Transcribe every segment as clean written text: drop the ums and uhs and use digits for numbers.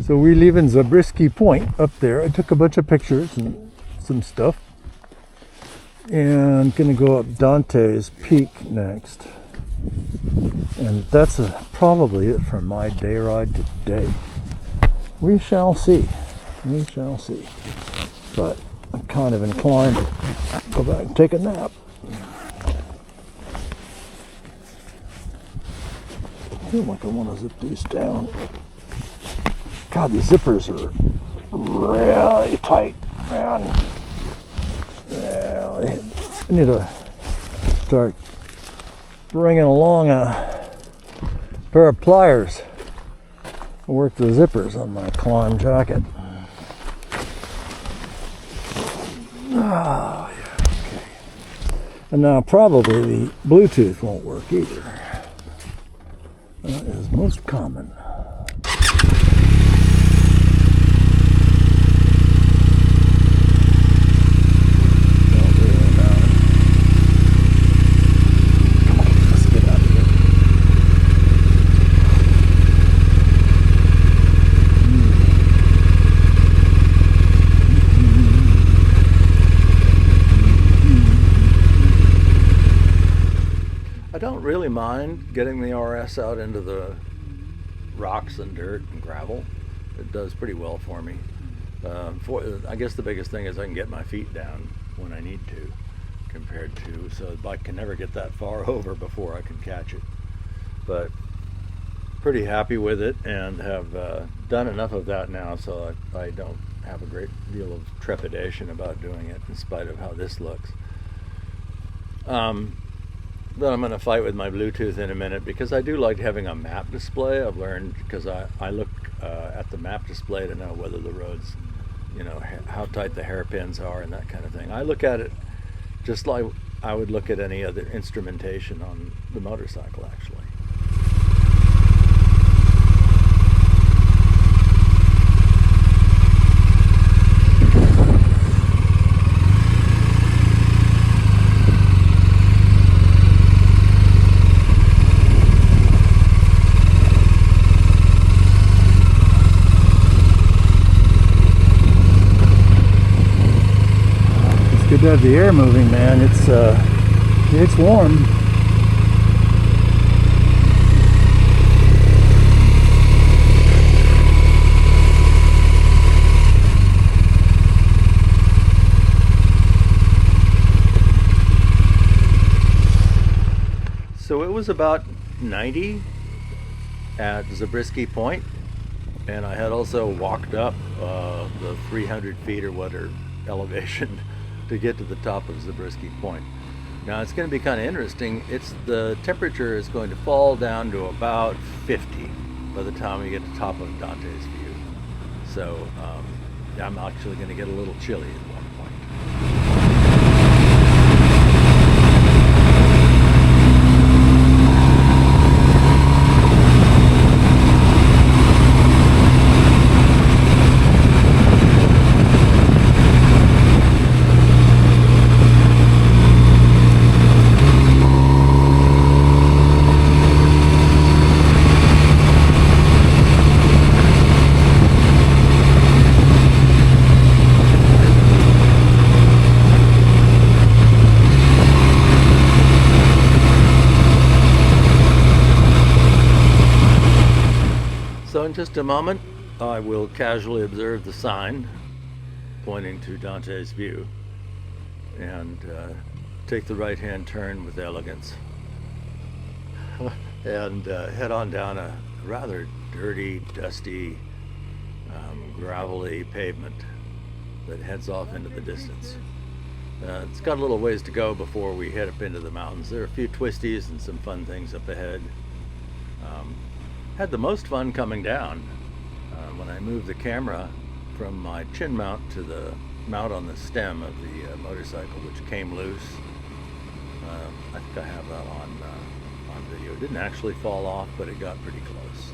So we live in Zabriskie Point up there. I took a bunch of pictures and some stuff. And gonna go up Dante's Peak next. And that's probably it for my day ride today. We shall see. We shall see. But I'm kind of inclined to go back and take a nap. I feel like I want to zip these down. God, the zippers are really tight, man. Yeah, I need to start bringing along a pair of pliers to work the zippers on my climb jacket. Oh, yeah, okay. And now probably the Bluetooth won't work either. That is most common. I don't really mind getting the RS out into the rocks and dirt and gravel. It does pretty well for me. I guess the biggest thing is I can get my feet down when I need to, compared to, so the bike can never get that far over before I can catch it. But pretty happy with it, and have done enough of that now so I don't have a great deal of trepidation about doing it, in spite of how this looks. But I'm going to fight with my Bluetooth in a minute, because I do like having a map display. I've learned, because I look at the map display to know whether the roads, you know, how tight the hairpins are and that kind of thing. I look at it just like I would look at any other instrumentation on the motorcycle, actually. Good to have the air moving, man. It's warm. So it was about 90 at Zabriskie Point, and I had also walked up the 300 feet or whatever elevation to get to the top of Zabriskie Point. Now it's going to be kind of interesting. The temperature is going to fall down to about 50 by the time we get to the top of Dante's View. So I'm actually going to get a little chilly at one point. So in just a moment, I will casually observe the sign pointing to Dante's View and take the right-hand turn with elegance and head on down a rather dirty, dusty, gravelly pavement that heads off into the distance. It's got a little ways to go before we head up into the mountains. There are a few twisties and some fun things up ahead. Had the most fun coming down when I moved the camera from my chin mount to the mount on the stem of the motorcycle, which came loose. I think I have that on video. It didn't actually fall off, but it got pretty close.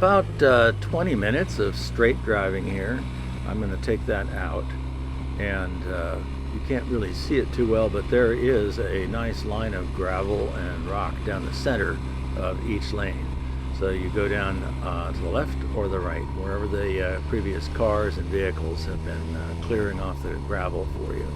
about 20 minutes of straight driving here. I'm going to take that out, and you can't really see it too well, but there is a nice line of gravel and rock down the center of each lane. So you go down to the left or the right, wherever the previous cars and vehicles have been clearing off the gravel for you.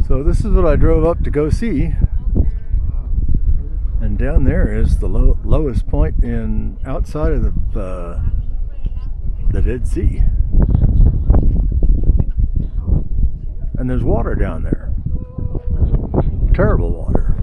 So this is what I drove up to go see, and down there is the lowest point in outside of the Dead Sea, and there's water down there, terrible water.